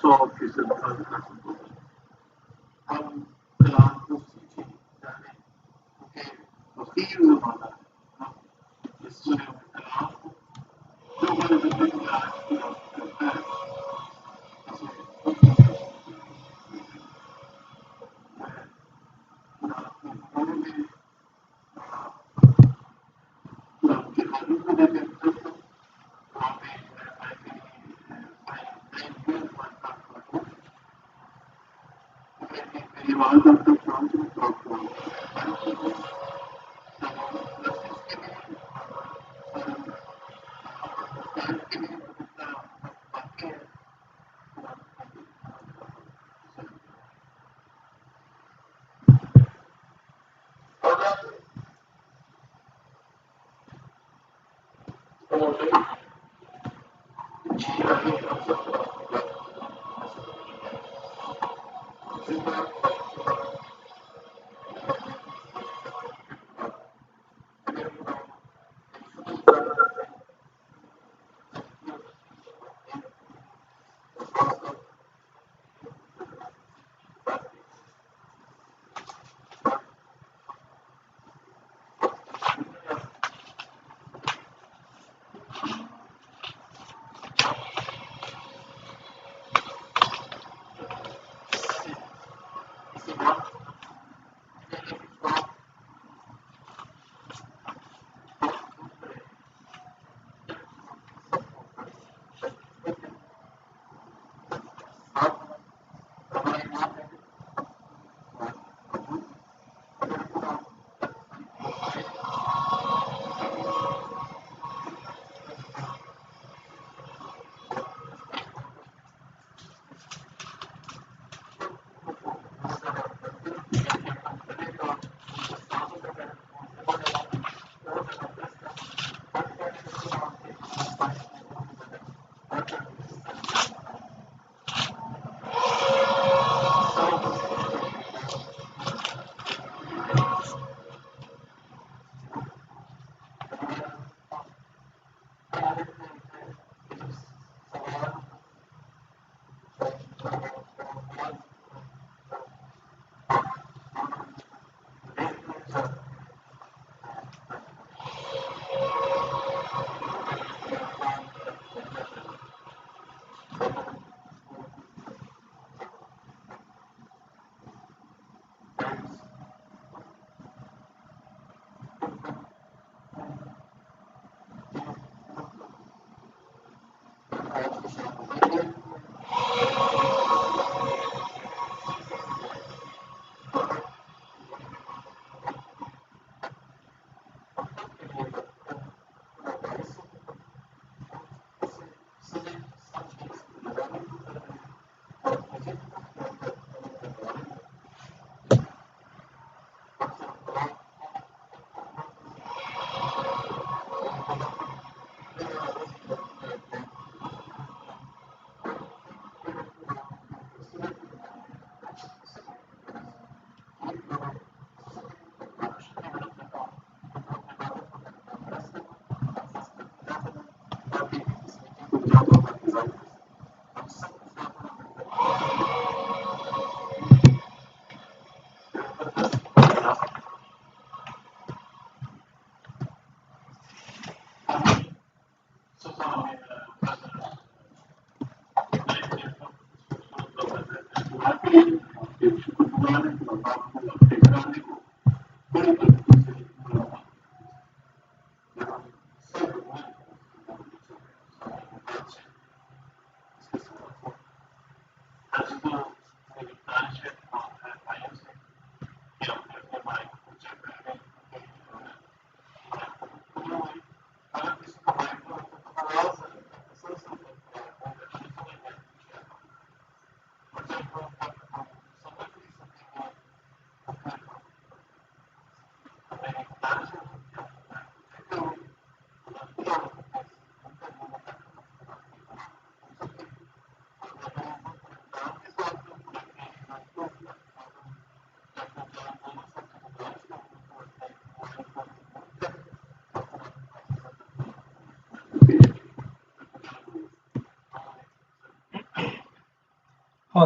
100% حل کر سکو گے. ہم کلام کو سیکھیں جانیں کیونکہ وکیل زمانہ ہے. اس سورہ کلام کو جو ہماری زندگی میں آج کی رابط کرتا ہے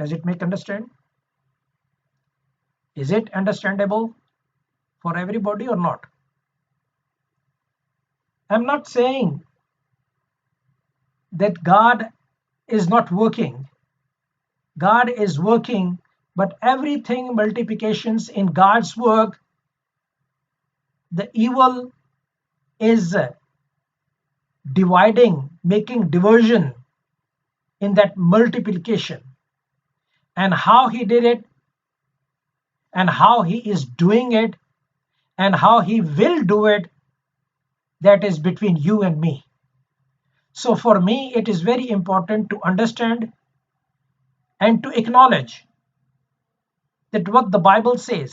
Does it make understand? Is it understandable for everybody or not? I'm not saying that God is not working. God is working, but everything multiplications in God's work, the evil is dividing, making diversion in that multiplication. And how he did it, and how he is doing it, and how he will do it, that is between you and me. So for me, it is very important to understand and to acknowledge that what the Bible says.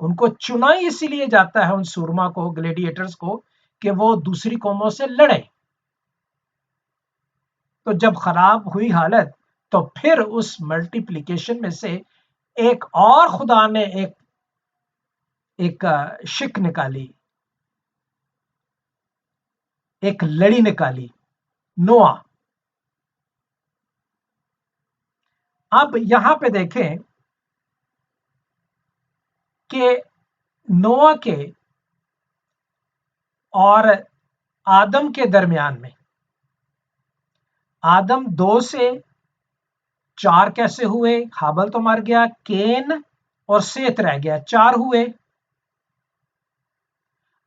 ان کو چنا ہی اسی لیے جاتا ہے، ان سورما کو، gladiators کو، کہ وہ دوسری قوموں سے لڑیں. تو جب خراب ہوئی حالت تو پھر اس ملٹیپلیکیشن میں سے ایک اور خدا نے ایک شک نکالی، ایک لڑی نکالی، نوح. اب یہاں پہ دیکھیں کہ نوح کے اور آدم کے درمیان میں، آدم 2 سے 4 کیسے ہوئے؟ حابل تو مر گیا، کین اور سیت رہ گیا، 4 ہوئے.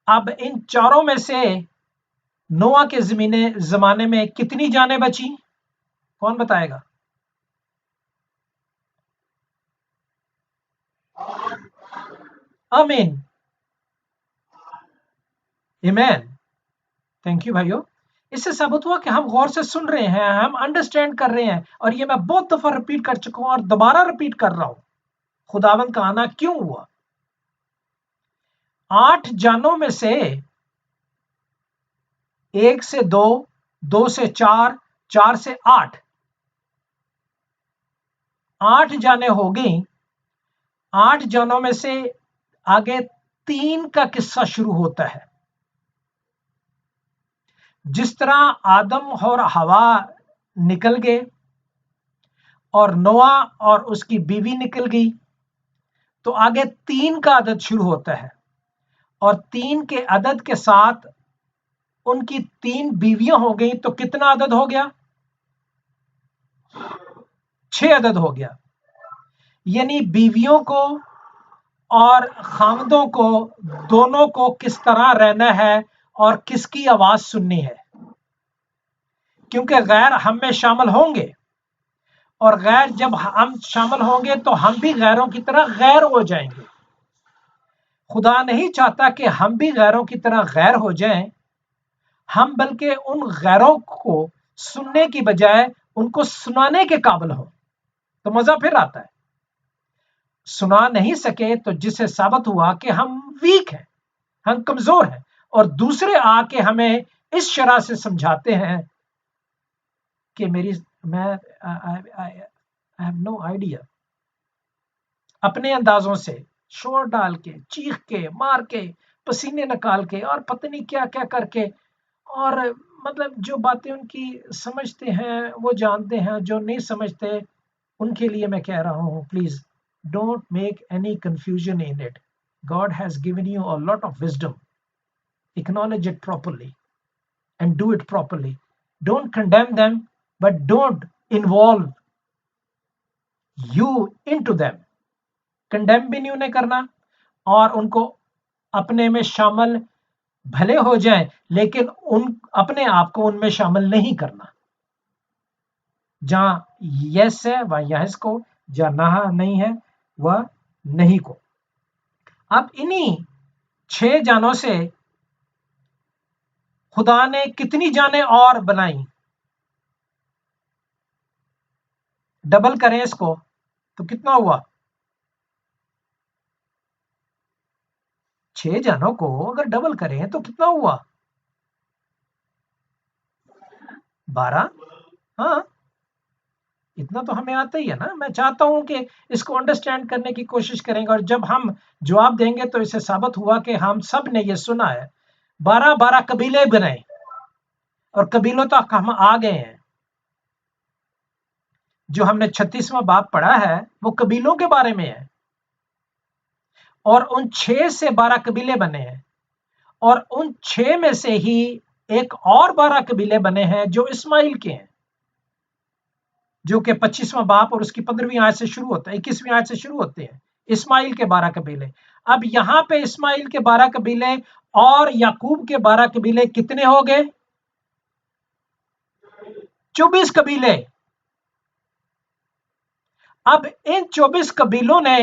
اب ان چاروں میں سے نوح کے زمانے میں کتنی جانیں بچی؟ کون بتائے گا؟ آمین، ایمین. تھینک یو بھائیو. اس سے ثابت ہوا کہ ہم غور سے سن رہے ہیں، ہم انڈرسٹینڈ کر رہے ہیں. اور یہ میں بہت دفعہ ریپیٹ کر چکا ہوں اور دوبارہ ریپیٹ کر رہا ہوں، خداوند کا آنا کیوں ہوا. 8 جانوں میں سے 1 سے 2، 2 سے 4، 4 سے 8، 8 جانیں ہو گئیں. 8 جانوں میں سے آگے 3 کا قصہ شروع ہوتا ہے. جس طرح آدم اور حوا نکل گئے اور نوح اور اس کی بیوی نکل گئی، تو آگے 3 کا عدد شروع ہوتا ہے. اور 3 کے عدد کے ساتھ ان کی 3 بیویاں ہو گئیں، تو کتنا عدد ہو گیا؟ 6 عدد ہو گیا. یعنی بیویوں کو اور خامدوں کو دونوں کو کس طرح رہنا ہے اور کس کی آواز سننی ہے، کیونکہ غیر ہم میں شامل ہوں گے، اور غیر جب ہم شامل ہوں گے تو ہم بھی غیروں کی طرح غیر ہو جائیں گے. خدا نہیں چاہتا کہ ہم بھی غیروں کی طرح غیر ہو جائیں، ہم بلکہ ان غیروں کو سننے کی بجائے ان کو سنانے کے قابل ہوں. تو مزہ پھر آتا ہے. سنا نہیں سکے تو جسے ثابت ہوا کہ ہم ویک ہیں، ہم کمزور ہیں، اور دوسرے آ کے ہمیں اس شرح سے سمجھاتے ہیں کہ میں I have no idea. اپنے اندازوں سے شور ڈال کے، چیخ کے، مار کے، پسینے نکال کے، اور پتہ نہیں کیا کیا کر کے، اور مطلب جو باتیں ان کی سمجھتے ہیں وہ جانتے ہیں، جو نہیں سمجھتے ان کے لیے میں کہہ رہا ہوں، please don't make any confusion in it. God has given you a lot of wisdom. Acknowledge it properly and do it properly. Don't condemn them, but don't involve you into them. Condemn بھی نہیں انہیں کرنا، اور ان کو اپنے میں شامل بھلے ہو جائیں لیکن اپنے آپ کو ان میں شامل نہیں کرنا. جہاں یس ہے وہ یس کو، جہاں نہ نہیں ہے وہ نہیں کو. اب انہی 6 جانوں سے خدا نے کتنی جانیں اور بنائیں؟ ڈبل کریں اس کو تو کتنا ہوا؟ 6 جانوں کو اگر ڈبل کریں تو کتنا ہوا؟ 12. ہاں، اتنا تو ہمیں آتا ہی ہے نا. میں چاہتا ہوں کہ اس کو انڈرسٹینڈ کرنے کی کوشش کریں گے، اور جب ہم جواب دیں گے تو اسے ثابت ہوا کہ ہم سب نے یہ سنا ہے. 12 قبیلے بنائے، اور قبیلوں تک ہم آ گئے ہیں. جو ہم نے 36واں باب پڑھا ہے وہ قبیلوں کے بارے میں ہے، اور ان 6 سے 12 قبیلے بنے ہیں، اور ان 6 میں سے ہی ایک اور 12 قبیلے بنے ہیں جو اسماعیل کے ہیں، جو کہ 25واں باب اور اس کی 15ویں آیت سے شروع ہوتا ہے، 21ویں آیت سے شروع ہوتے ہیں. اسماعیل کے 12 قبیلے. اب یہاں پہ اسماعیل کے 12 قبیلے اور یعقوب کے 12 قبیلے کتنے ہو گئے؟ 24 قبیلے. اب ان 24 قبیلوں نے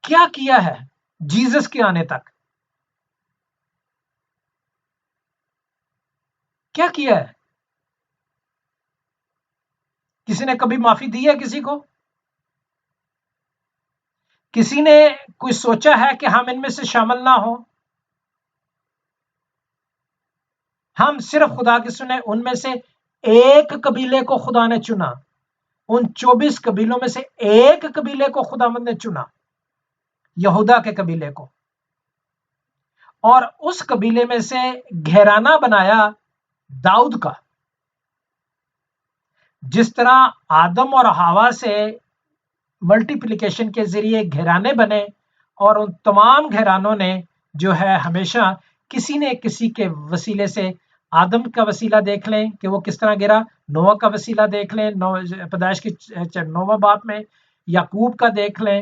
کیا کیا ہے جیزس کے آنے تک؟ کیا کیا ہے؟ کسی نے کبھی معافی دی ہے کسی کو؟ کسی نے کوئی سوچا ہے کہ ہم ان میں سے شامل نہ ہوں؟ ہم صرف خدا کی سنیں، ان میں سے ایک قبیلے کو خدا نے چنا، ان 24 قبیلوں میں سے ایک قبیلے کو خداوند نے چنا، یہودا کے قبیلے کو، اور اس قبیلے میں سے گھرانہ بنایا داؤد کا۔ جس طرح آدم اور حوا سے ملٹیپلیکیشن کے ذریعے گھرانے بنے، اور ان تمام گھرانوں نے جو ہے ہمیشہ کسی نے کسی کے وسیلے سے، آدم کا وسیلہ دیکھ لیں کہ وہ کس طرح گرا، نوح کا وسیلہ دیکھ لیں پیدائش کی 9 باب میں، یعقوب کا دیکھ لیں،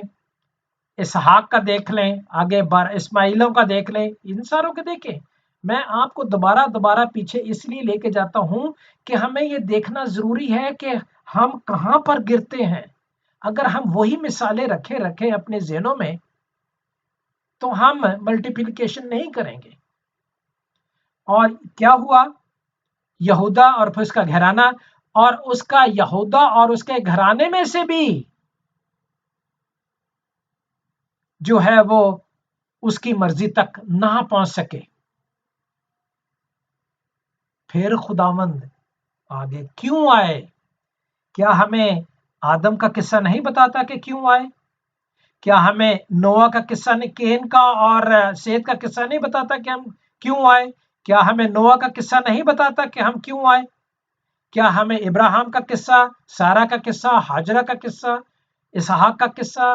اسحاق کا دیکھ لیں، آگے اسماعیلوں کا دیکھ لیں، ان ساروں کے دیکھیں۔ میں آپ کو دوبارہ پیچھے اس لیے لے کے جاتا ہوں کہ ہمیں یہ دیکھنا ضروری ہے کہ ہم کہاں پر گرتے ہیں۔ اگر ہم وہی مثالیں رکھے اپنے ذہنوں میں تو ہم ملٹیپلیکیشن نہیں کریں گے۔ اور کیا ہوا؟ یہودا اور پھر اس کا گھرانہ، اور اس کا یہودا اور اس کے گھرانے میں سے بھی جو ہے وہ اس کی مرضی تک نہ پہنچ سکے۔ پھر خداوند آگے کیوں آئے؟ کیا ہمیں آدم کا قصہ نہیں بتاتا کہ کیوں آئے؟ کیا ہمیں نوح کا قصہ کین کا اور سیت کا قصہ نہیں بتاتا کہ ہم کیوں آئے؟ کیا ہمیں نوح کا قصہ نہیں بتاتا کہ ہم کیوں آئے؟ کیا ہمیں ابراہیم کا قصہ، سارہ کا قصہ، ہاجرہ کا قصہ، اسحاق کا قصہ،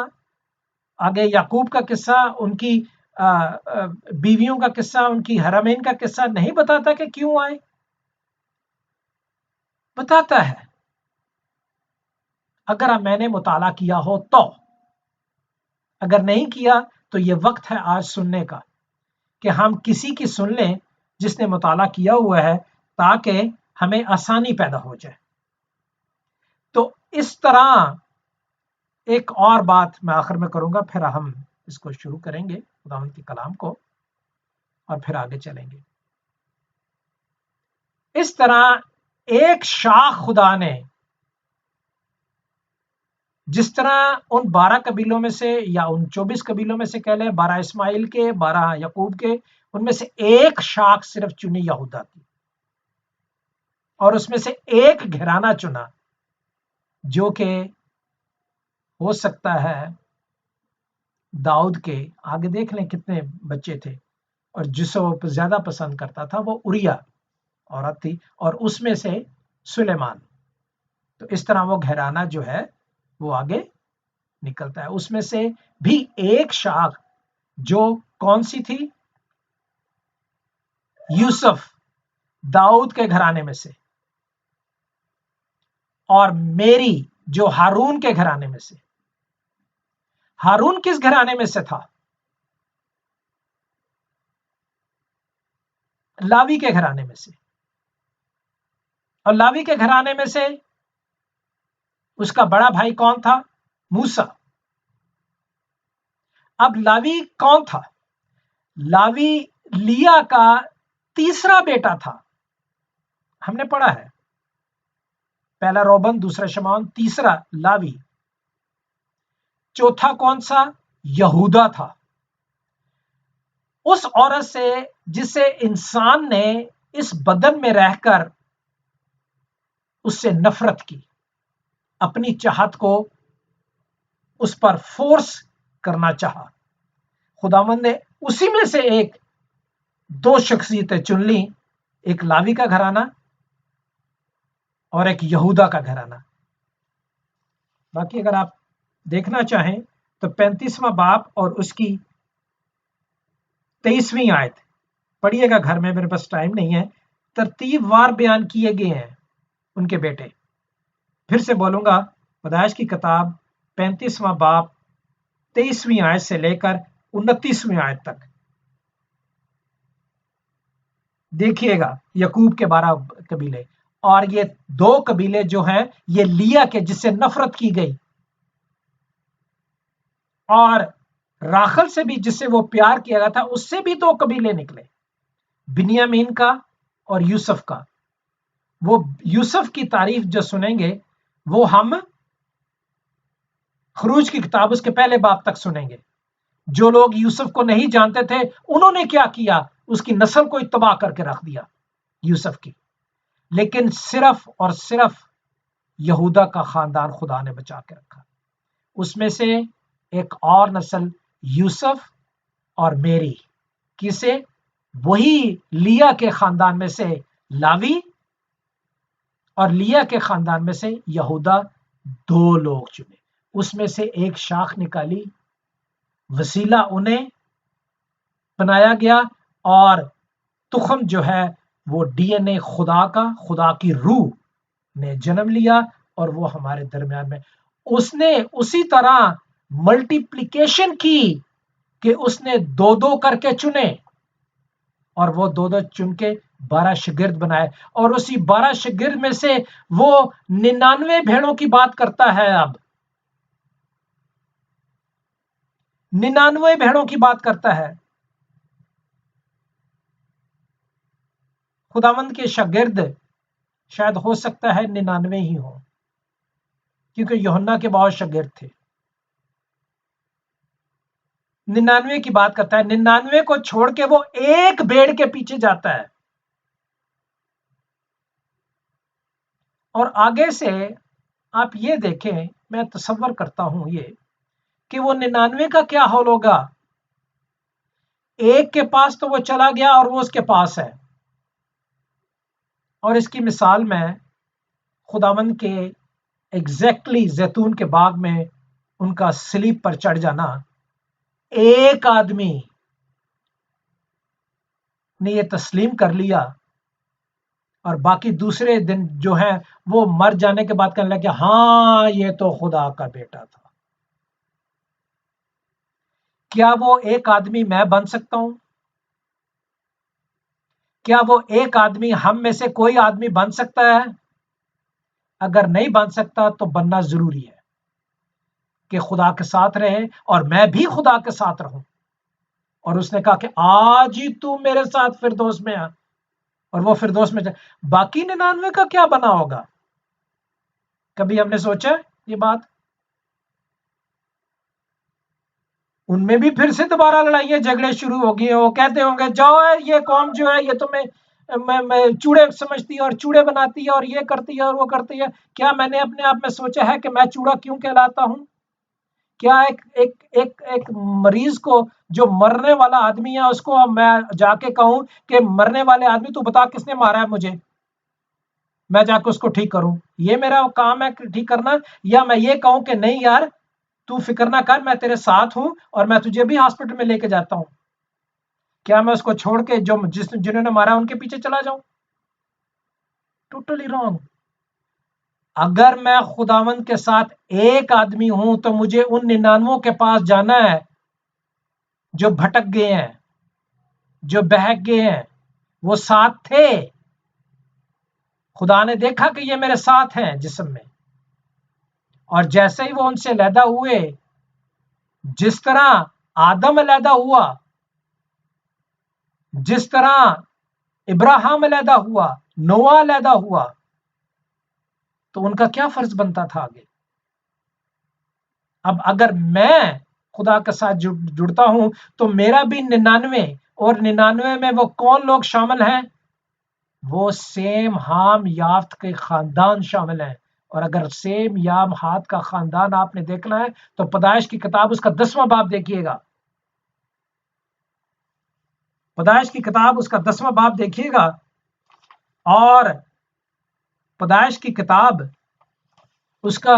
آگے یعقوب کا قصہ، ان کی بیویوں کا قصہ، ان کی حرمین کا قصہ نہیں بتاتا کہ کیوں آئے؟ بتاتا ہے، اگر میں نے مطالعہ کیا ہو تو۔ اگر نہیں کیا تو یہ وقت ہے آج سننے کا کہ ہم کسی کی سن لیں جس نے مطالعہ کیا ہوا ہے، تاکہ ہمیں آسانی پیدا ہو جائے۔ تو اس طرح ایک اور بات میں آخر میں کروں گا، پھر ہم اس کو شروع کریں گے خداوند کے کلام کو اور پھر آگے چلیں گے۔ اس طرح ایک شاخ خدا نے، جس طرح ان 12 قبیلوں میں سے یا ان 24 قبیلوں میں سے کہہ لیں، 12 اسماعیل کے، 12 یعقوب کے، ان میں سے ایک شاخ صرف چنی یہودا کی، اور اس میں سے ایک گھرانہ چنا جو کہ ہو سکتا ہے داؤد کے، آگے دیکھ لیں کتنے بچے تھے، اور جسے وہ زیادہ پسند کرتا تھا وہ اوریا عورت تھی، اور اس میں سے سلیمان۔ تو اس طرح وہ گھرانہ جو ہے وہ آگے نکلتا ہے۔ اس میں سے بھی ایک شاخ جو کون سی تھی؟ یوسف، داؤد کے گھرانے میں سے، اور میری جو ہارون کے گھرانے میں سے۔ ہارون کس گھرانے میں سے تھا؟ لاوی کے گھرانے میں سے، اور لاوی کے گھرانے میں سے اس کا بڑا بھائی کون تھا؟ موسیٰ۔ اب لاوی کون تھا؟ لاوی لیا کا تیسرا بیٹا تھا، ہم نے پڑھا ہے، پہلا روبن، دوسرا شمعون، تیسرا لاوی۔ چوتھا کون سا؟ یہودا تھا۔ اس عورت سے جسے انسان نے اس بدن میں رہ کر اس سے نفرت کی، اپنی چاہت کو اس پر فورس کرنا چاہا، خداوند نے اسی میں سے ایک 2 شخصیتیں چن لی، ایک لاوی کا گھرانہ اور ایک یہودا کا گھرانہ۔ باقی اگر آپ دیکھنا چاہیں تو 35واں باب اور اس کی 23ویں آیت پڑھیے گا گھر میں، میرے پاس ٹائم نہیں ہے، ترتیب وار بیان کیے گئے ہیں ان کے بیٹے۔ پھر سے بولوں گا، پیدائش کی کتاب 35واں باب 23ویں آیت سے لے کر 29ویں آیت تک دیکھیے گا، یعقوب کے 12 قبیلے، اور یہ 2 قبیلے جو ہیں یہ لیا کے جس سے نفرت کی گئی، اور راخل سے بھی جس سے وہ پیار کیا گیا تھا، اس سے بھی 2 قبیلے نکلے، بنیامین کا اور یوسف کا۔ وہ یوسف کی تعریف جو سنیں گے وہ ہم خروج کی کتاب اس کے پہلے باب تک سنیں گے. جو لوگ یوسف کو نہیں جانتے تھے انہوں نے کیا کیا، اس کی نسل کو تباہ کر کے رکھ دیا یوسف کی. لیکن صرف اور صرف یہودا کا خاندان خدا نے بچا کے رکھا. اس میں سے ایک اور نسل یوسف اور میری کسے، وہی لیا کے خاندان میں سے لاوی اور لیا کے خاندان میں سے یہودا 2 لوگ چنے. اس میں سے ایک شاخ نکالی، وسیلہ انہیں بنایا گیا اور تخم جو ہے وہ ڈی این اے خدا کی روح نے جنم لیا اور وہ ہمارے درمیان میں اس نے اسی طرح ملٹیپلیکیشن کی کہ اس نے 2 کر کے چنے اور وہ 2 چن کے 12 شاگرد بنائے. اور اسی 12 شاگرد میں سے وہ 99 بھیڑوں کی بات کرتا ہے. اب 99 بھیڑوں کی بات کرتا ہے. خداوند کے شاگرد شاید ہو سکتا ہے 99 ہی ہوں، کیونکہ یوحنا کے بہت شاگرد تھے. 99 کی بات کرتا ہے. 99 کو چھوڑ کے وہ ایک بھیڑ کے پیچھے جاتا ہے. اور آگے سے آپ یہ دیکھیں، میں تصور کرتا ہوں یہ کہ وہ 99 کا کیا حال ہوگا. ایک کے پاس تو وہ چلا گیا اور وہ اس کے پاس ہے. اور اس کی مثال میں خداوند کے ایگزیکٹلی زیتون کے باغ میں ان کا صلیب پر چڑھ جانا، ایک آدمی نے یہ تسلیم کر لیا اور باقی دوسرے دن جو ہے وہ مر جانے کے بعد کہنے لگے ہاں یہ تو خدا کا بیٹا تھا. کیا وہ ایک آدمی میں بن سکتا ہوں؟ کیا وہ ایک آدمی ہم میں سے کوئی آدمی بن سکتا ہے؟ اگر نہیں بن سکتا تو بننا ضروری ہے کہ خدا کے ساتھ رہے اور میں بھی خدا کے ساتھ رہوں. اور اس نے کہا کہ آج ہی تو میرے ساتھ فردوس میں آ، اور وہ فردوس میں جائے. باقی 99 کا کیا بنا ہوگا؟ کبھی ہم نے سوچا یہ بات؟ ان میں بھی پھر سے دوبارہ لڑائیاں جھگڑے شروع ہو گئے. وہ کہتے ہوں گے جاؤ یہ قوم جو ہے یہ تو میں چوڑے سمجھتی ہے اور چوڑے بناتی ہے اور یہ کرتی ہے اور وہ کرتی ہے. کیا میں نے اپنے آپ میں سوچا ہے کہ میں چوڑا کیوں کہلاتا ہوں؟ کیا ایک مریض کو جو مرنے والا آدمی ہے اس کو میں جا کے کہوں کہ مرنے والے آدمی تو بتا کس نے مارا ہے مجھے، میں جا کے اس کو ٹھیک کروں؟ یہ میرا کام ہے ٹھیک کرنا؟ یا میں یہ کہوں کہ نہیں یار تو فکر نہ کر، میں تیرے ساتھ ہوں اور میں تجھے بھی ہاسپٹل میں لے کے جاتا ہوں؟ کیا میں اس کو چھوڑ کے جنہوں نے مارا ان کے پیچھے چلا جاؤں؟ Totally wrong. اگر میں خداوند کے ساتھ ایک آدمی ہوں تو مجھے ان 99 کے پاس جانا ہے جو بھٹک گئے ہیں، جو بہک گئے ہیں. وہ ساتھ تھے، خدا نے دیکھا کہ یہ میرے ساتھ ہیں جسم میں، اور جیسے ہی وہ ان سے علیحدہ ہوئے، جس طرح آدم علیحدہ ہوا، جس طرح ابراہیم علیحدہ ہوا، نوح علیحدہ ہوا، تو ان کا کیا فرض بنتا تھا آگے؟ اب اگر میں خدا کے ساتھ جڑتا ہوں تو میرا بھی 99 اور 99 میں وہ کون لوگ شامل ہیں؟ وہ سیم ہام یافت کے خاندان شامل ہیں. اور اگر سیم یام ہاتھ کا خاندان آپ نے دیکھنا ہے تو پیدائش کی کتاب اس کا 10واں باب دیکھیے گا. پیدائش کی کتاب اس کا 10واں باب دیکھیے گا اور پیدائش کی کتاب اس کا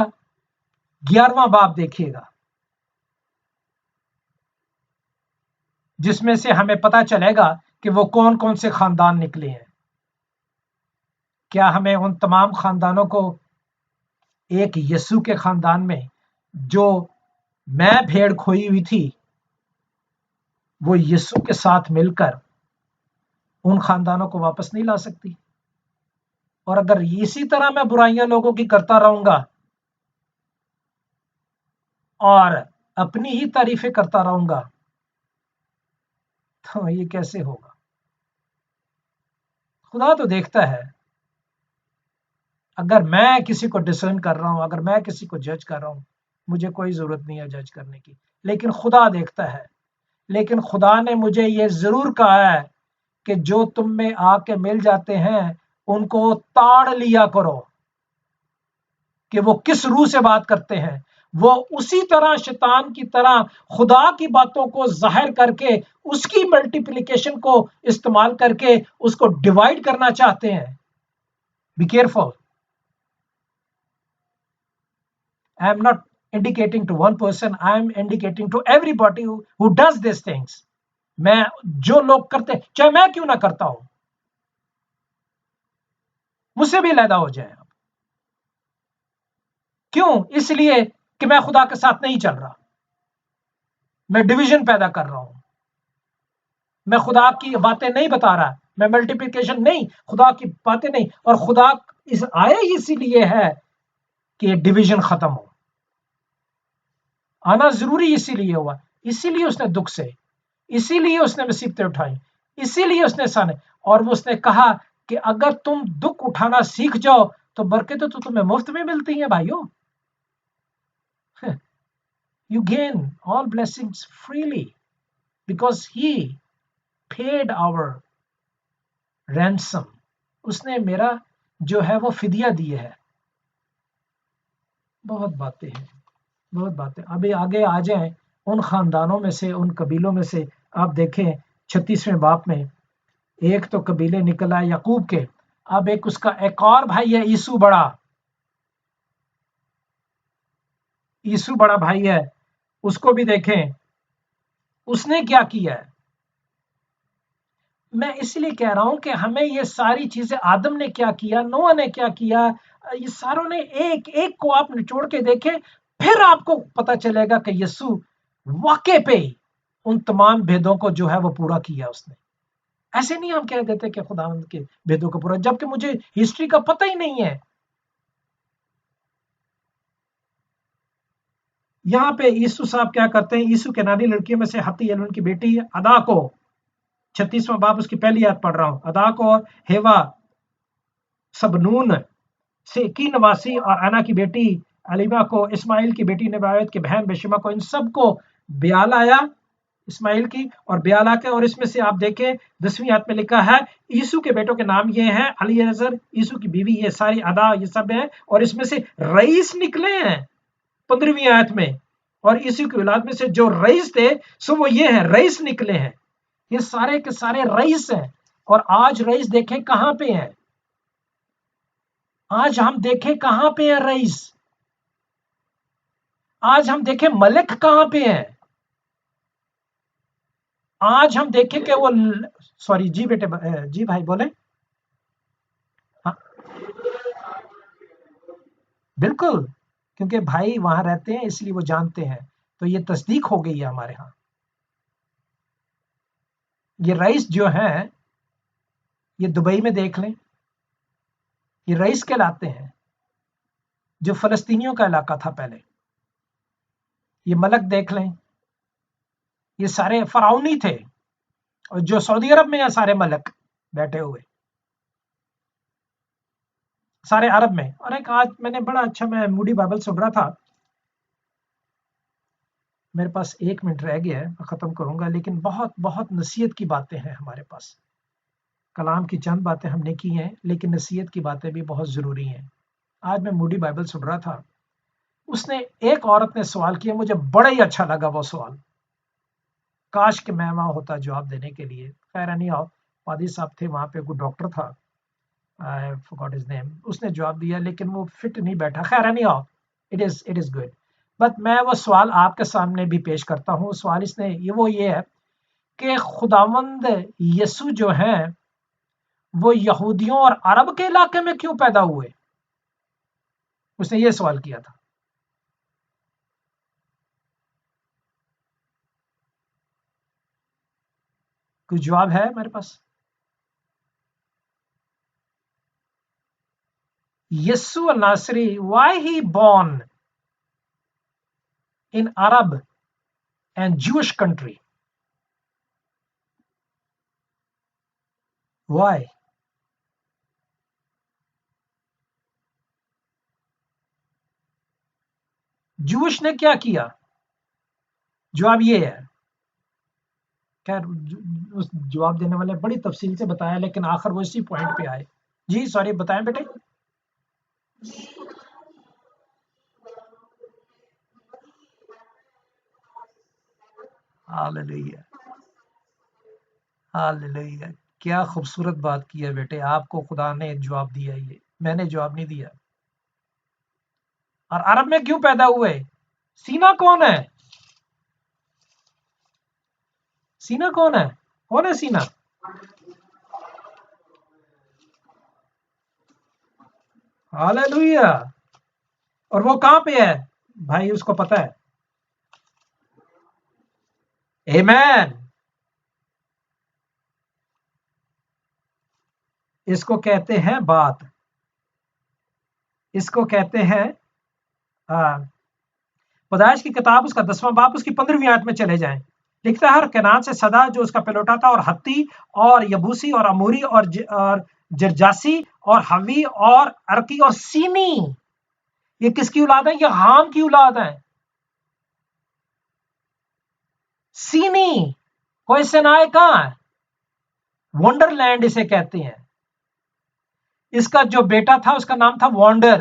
11واں باب دیکھیے گا، جس میں سے ہمیں پتا چلے گا کہ وہ کون کون سے خاندان نکلے ہیں. کیا ہمیں ان تمام خاندانوں کو ایک یسوع کے خاندان میں، جو میں بھیڑ کھوئی ہوئی تھی، وہ یسوع کے ساتھ مل کر ان خاندانوں کو واپس نہیں لا سکتی؟ اور اگر اسی طرح میں برائیاں لوگوں کی کرتا رہوں گا اور اپنی ہی تعریفیں کرتا رہوں گا تو یہ کیسے ہوگا؟ خدا تو دیکھتا ہے. اگر میں کسی کو ڈسرن کر رہا ہوں، اگر میں کسی کو جج کر رہا ہوں مجھے کوئی ضرورت نہیں ہے جج کرنے کی، لیکن خدا دیکھتا ہے۔ لیکن خدا نے مجھے یہ ضرور کہا ہے کہ جو تم میں آ کے مل جاتے ہیں ان کو تاڑ لیا کرو کہ وہ کس روح سے بات کرتے ہیں۔ وہ اسی طرح شیطان کی طرح خدا کی باتوں کو ظاہر کر کے اس کی ملٹیپلیکیشن کو استعمال کر کے اس کو ڈیوائڈ کرنا چاہتے ہیں۔ Be careful, I am not indicating to one person, I am indicating to everybody who does these things. میں جو لوگ کرتے چاہے میں کیوں نہ کرتا ہوں، مجھ سے بھی علیحدہ ہو جائیں آپ۔ کیوں؟ اس لیے کہ میں خدا کے ساتھ نہیں چل رہا، میں ڈویژن پیدا کر رہا ہوں، میں خدا کی باتیں نہیں بتا رہا، میں ملٹیپلیکیشن نہیں، خدا کی باتیں نہیں، اور خدا آئے اسی لیے ہے کہ یہ ڈویژن ختم ہو۔ آنا ضروری اسی لیے ہوا، اسی لیے اس نے دکھ سے، اسی لیے اس نے مصیبتیں اٹھائیں، اسی لیے اس نے سانے، اور وہ اس نے کہا کہ اگر تم دکھ اٹھانا سیکھ جاؤ تو برکتیں تو تمہیں مفت میں ملتی ہیں بھائیوں۔ You gain all blessings freely because he paid our ransom. اس نے میرا جو ہے وہ فدیہ دی ہے۔ بہت باتیں ہیں، بہت باتیں۔ ابھی آگے آ جائیں ان خاندانوں میں سے، ان قبیلوں میں سے، آپ دیکھیں 36ویں باب میں ایک تو قبیلے نکل آئے یعقوب کے، اب ایک اس کا ایک اور بھائی ہے عیسو بڑا، عیسو بڑا بھائی ہے، اس کو بھی دیکھیں اس نے کیا کیا ہے۔ میں اس لیے کہہ رہا ہوں کہ ہمیں یہ ساری چیزیں، آدم نے کیا کیا، نوح نے کیا کیا، یہ ساروں نے ایک ایک کو آپ نچوڑ کے دیکھیں، پھر آپ کو پتا چلے گا کہ یسوع واقع پہ ان تمام بھیدوں کو جو ہے وہ پورا کیا اس نے۔ ایسے نہیں ہم کہہ دیتے کہ خدا کے بھیدوں کو پورا، جبکہ مجھے ہسٹری کا پتہ ہی نہیں ہے۔ یہاں پہ یسوع صاحب کیا کرتے ہیں، یسوع کے نانی لڑکیوں میں سے حتی ان کی بیٹی ادا کو، 36واں باب اس کی پہلی آیت پڑھ رہا ہوں، ادا کو ہیوا سبنون سے کی نواسی اور انا کی بیٹی علیمہ کو، اسماعیل کی بیٹی نبایت کی بہن بشمہ کو، ان سب کو بیال آیا اسماعیل کی، اور بیال آ کے، اور اس میں سے آپ دیکھیں 10ویں آیت میں لکھا ہے یسوع کے بیٹوں کے نام یہ ہیں، علی نظر یسوع کی بیوی، یہ ساری ادا، یہ سب ہیں، اور اس میں سے رئیس نکلے ہیں 15ویں آیت میں، اور یسوع کی اولاد میں سے جو رئیس تھے سو وہ یہ ہیں، رئیس نکلے ہیں، یہ سارے کے سارے رئیس ہیں۔ اور آج رئیس دیکھیں کہاں پہ ہیں، آج ہم دیکھیں کہاں پہ ہیں رئیس، آج ہم دیکھیں ملک کہاں پہ ہیں، آج ہم دیکھیں کہ وہ سوری جی بیٹے، جی بھائی بولیں۔ ہاں بالکل، کیونکہ بھائی وہاں رہتے ہیں اس لیے وہ جانتے ہیں، تو یہ تصدیق ہو گئی ہے ہمارے ہاں۔ یہ رئیس جو ہیں یہ دبئی میں دیکھ لیں، یہ رئیس کہلاتے ہیں، جو فلسطینیوں کا علاقہ تھا پہلے۔ یہ ملک دیکھ لیں، یہ سارے فرعونی تھے، اور جو سعودی عرب میں ہیں سارے ملک بیٹھے ہوئے، سارے عرب میں۔ اور ایک آج میں نے بڑا اچھا، میں موڈی بائبل سن رہا تھا، میرے پاس 1 منٹ رہ گیا ہے، میں ختم کروں گا، لیکن بہت بہت نصیحت کی باتیں ہیں ہمارے پاس۔ کلام کی چند باتیں ہم نے کی ہیں، لیکن نصیحت کی باتیں بھی بہت ضروری ہیں۔ آج میں موڈی بائبل سن رہا تھا، اس نے ایک عورت نے سوال کیا، مجھے بڑا ہی اچھا لگا وہ سوال، کاش کہ میں وہاں ہوتا جواب دینے کے لیے۔ خیر نہیں آؤ، پادری صاحب تھے وہاں پہ، کوئی ڈاکٹر تھا، I forgot his name، اس نے جواب دیا لیکن وہ فٹ نہیں بیٹھا۔ خیر نہیں آؤ، it is good، بٹ میں وہ سوال آپ کے سامنے بھی پیش کرتا ہوں۔ سوال اس نے یہ ہے کہ خداوند یسوع جو ہیں وہ یہودیوں اور عرب کے علاقے میں کیوں پیدا ہوئے؟ اس نے یہ سوال کیا تھا۔ کوئی جواب ہے میرے پاس؟ یسوع الناصری، why he born in Arab and Jewish country? Why? جوش نے کیا کیا؟ جواب یہ ہے، خیر اس جواب دینے والے بڑی تفصیل سے بتایا لیکن آخر وہ اسی پوائنٹ پہ آئے. جی سوری بتائیں بیٹے. ہاللیلویا ہاللیلویا، کیا خوبصورت بات کی ہے بیٹے، آپ کو خدا نے جواب دیا، یہ میں نے جواب نہیں دیا. اور عرب میں کیوں پیدا ہوئے؟ سینا کون ہے؟ سینا کون ہے؟ کون ہے سینا؟ ہاللیلویا. اور وہ کہاں پہ ہے بھائی، اس کو پتا ہے؟ آمین. اس کو کہتے ہیں بات، اس کو کہتے ہیں پیدائش کی کتاب اس کا 10واں باب اس کی 15ویں آیت میں چلے جائیں. لکھتا ہے اور کنعان سے صدا جو اس کا پلوٹا تھا، اور ہتی اور یبوسی اور اموری اور جرجاسی اور حوی اور ارکی اور سینی. یہ کس کی اولاد ہے؟ یہ حام کی اولاد ہے. سینی کوئی سنائے کہاں ہے؟ ونڈر لینڈ اسے کہتے ہیں. اس کا جو بیٹا تھا اس کا نام تھا وانڈر،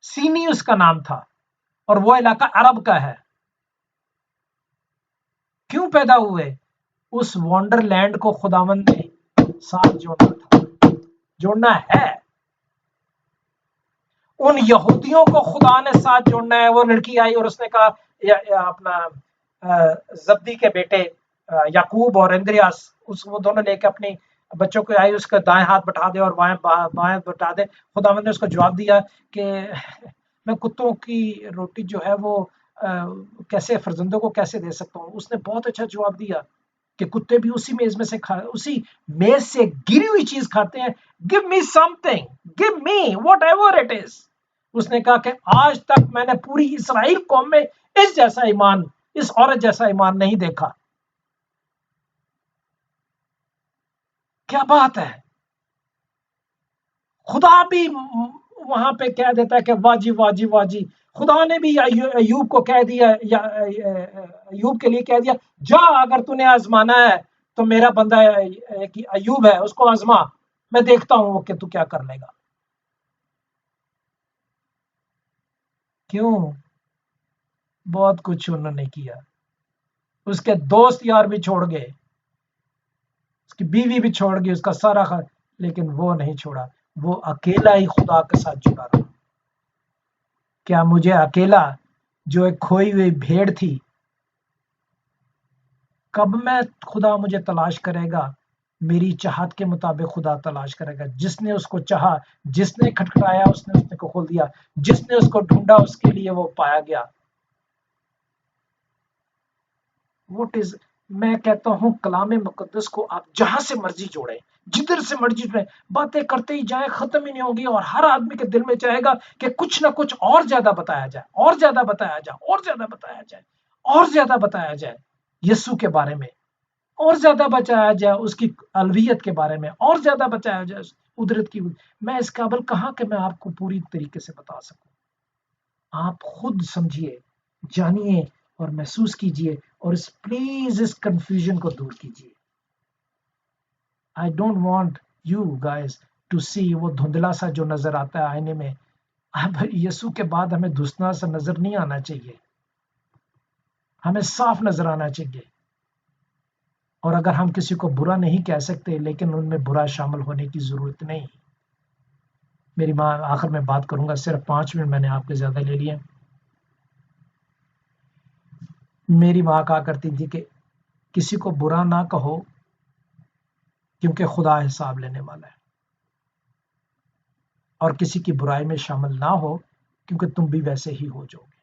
سینی اس کا نام تھا، اور وہ علاقہ عرب کا ہے. کیوں پیدا ہوئے؟ اس وانڈر لینڈ کو خداوند نے ساتھ جوڑنا تھا، جوڑنا ہے. ان یہودیوں کو خدا نے ساتھ جوڑنا ہے. وہ لڑکی آئی اور اس نے کہا اپنا زبدی کے بیٹے یعقوب اور اندریاس، وہ دونوں لے کے اپنی بچوں کو آئی، اس کا دائیں ہاتھ بٹھا دے اور بائیں بٹھا دے. خداوند نے اس کو جواب دیا کہ میں کتوں کی روٹی جو ہے وہ کیسے فرزندوں کو کیسے دے سکتا ہوں. اس نے بہت اچھا جواب دیا کہ کتے بھی اسی میز میں سے اسی میز سے گری ہوئی چیز کھاتے ہیں. Give me something, give me whatever it is. اس نے کہا کہ آج تک میں نے پوری اسرائیل قوم میں اس جیسا ایمان، اس عورت جیسا ایمان نہیں دیکھا. کیا بات ہے! خدا بھی وہاں پہ کہہ دیتا ہے کہ واجی واجی واجی. خدا نے بھی ایوب کو کہہ دیا، ایوب کے لیے کہہ دیا جا اگر تو نے آزمانا ہے تو میرا بندہ ایوب ہے اس کو آزما، میں دیکھتا ہوں کہ تو کیا کر لے گا. کیوں؟ بہت کچھ انہوں نے کیا. اس کے دوست یار بھی چھوڑ گئے، اس کی بیوی بھی چھوڑ گئی، اس کا سارا لیکن وہ نہیں چھوڑا. وہ اکیلا ہی خدا کے ساتھ جڑا رہا. کیا مجھے اکیلا جو ایک کھوئی ہوئی بھیڑ تھی، کب میں خدا مجھے تلاش کرے گا؟ میری چاہت کے مطابق خدا تلاش کرے گا. جس نے اس کو چاہا، جس نے کھٹکھٹایا اس نے کو کھول دیا، جس نے اس کو ڈھونڈا اس کے لیے وہ پایا گیا. What is میں کہتا ہوں کلام مقدس کو آپ جہاں سے مرضی جوڑیں، جدھر سے مرضی جوڑیں، باتیں کرتے ہی جائیں، ختم ہی نہیں ہوگی. اور ہر آدمی کے دل میں چاہے گا کہ کچھ نہ کچھ اور زیادہ بتایا جائے، اور زیادہ بتایا جائے، اور زیادہ بتایا جائے، اور زیادہ بتایا جائے یسوع کے بارے میں، اور زیادہ بتایا جائے اس کی الوہیت کے بارے میں، اور زیادہ بتایا جائے قدرت کی. میں اس قابل کہاں کہ میں آپ کو پوری طریقے سے بتا سکوں. آپ خود سمجھیے، جانیے اور محسوس کیجئے، اور پلیز اس کنفیوژن کو دور کیجئے. I don't want you guys to see وہ دھندلا سا جو نظر آتا ہے آئینے میں. اب یسوع کے بعد ہمیں دھندلا سا نظر نہیں آنا چاہیے، ہمیں صاف نظر آنا چاہیے. اور اگر ہم کسی کو برا نہیں کہہ سکتے لیکن ان میں برا شامل ہونے کی ضرورت نہیں. میری ماں، آخر میں بات کروں گا، صرف 5 منٹ میں نے آپ کے زیادہ لے لیے. میری ماں کہا کرتی تھی کہ کسی کو برا نہ کہو کیونکہ خدا حساب لینے والا ہے، اور کسی کی برائی میں شامل نہ ہو کیونکہ تم بھی ویسے ہی ہو جاؤ گے.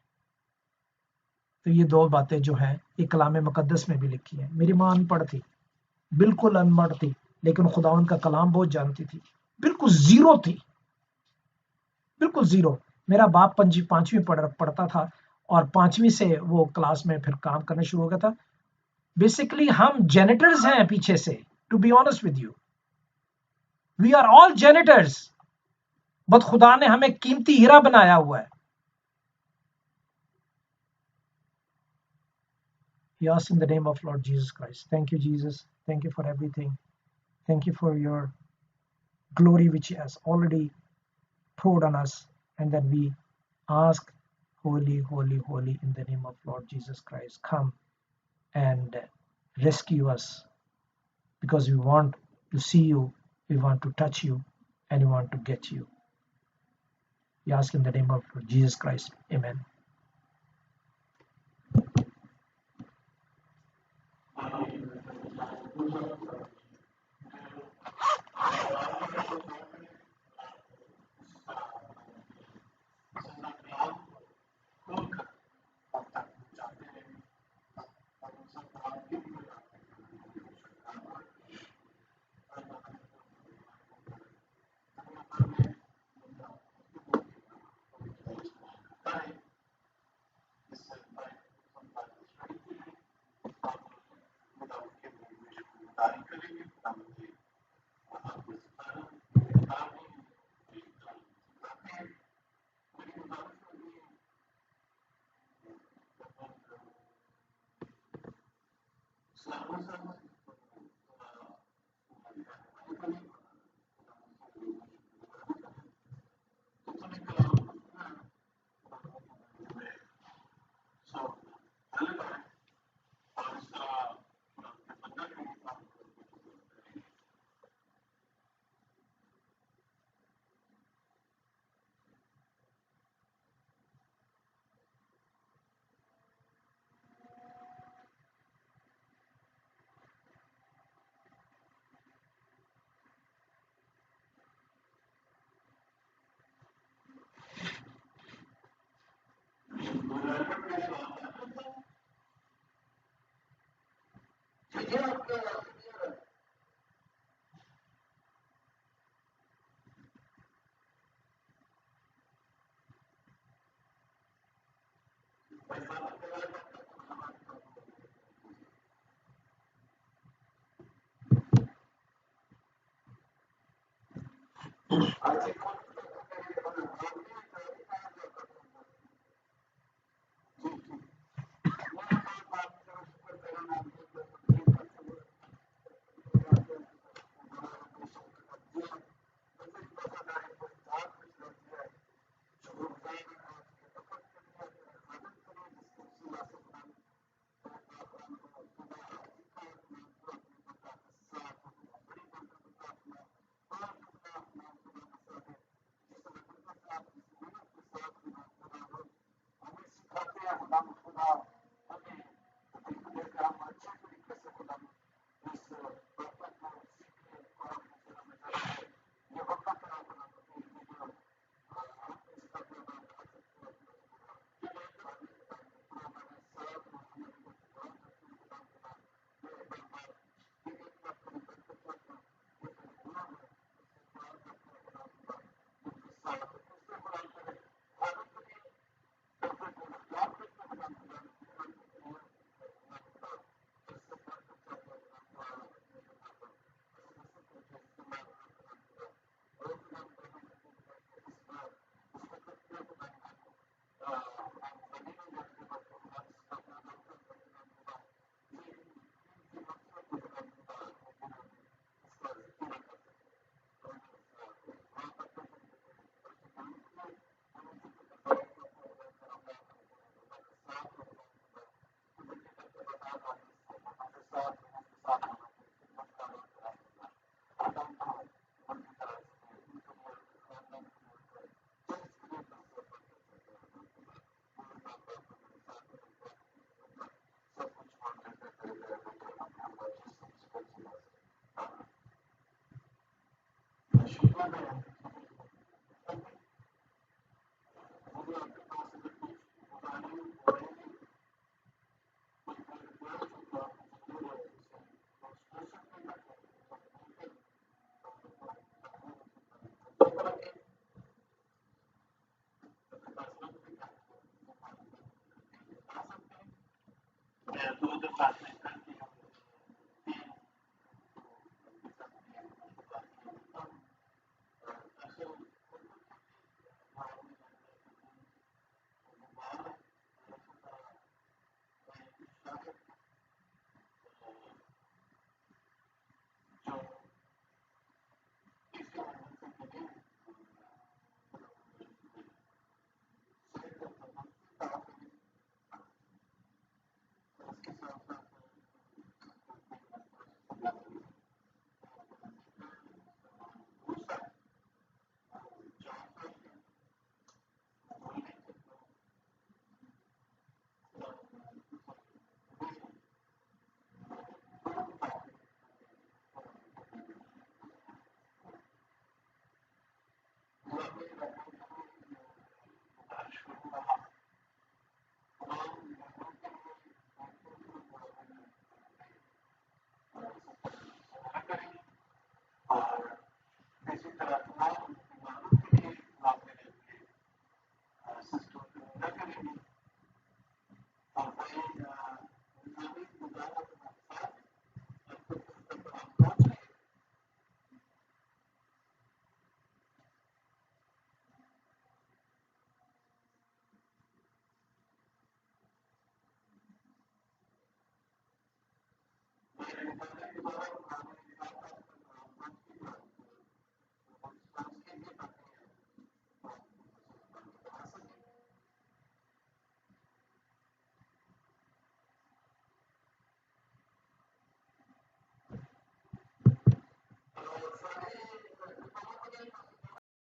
تو یہ 2 باتیں جو ہیں یہ کلام مقدس میں بھی لکھی ہیں. میری ماں ان پڑھ تھی، بالکل ان پڑھ تھی، لیکن خداوند کا کلام بہت جانتی تھی. بالکل زیرو تھی، بالکل زیرو. میرا باپ 5ویں پڑھتا تھا اور 5ویں سے وہ کلاس میں پھر کام کرنا شروع ہو گیا تھا. بیسیکلی ہم جینیٹرز ہیں پیچھے سے. To be honest with you, we are all janitors. But خدا نے ہمیں قیمتی ہیرا بنایا ہوا ہے. We ask in the name of Lord Jesus Christ. Thank you, Jesus. Thank you for everything. Thank you for your glory which He has already poured on us. And then we ask, holy, holy, holy, in the name of Lord Jesus Christ, come and rescue us, because we want to see you, we want to touch you, and we want to get you. We ask in the name of Lord Jesus Christ. Amen.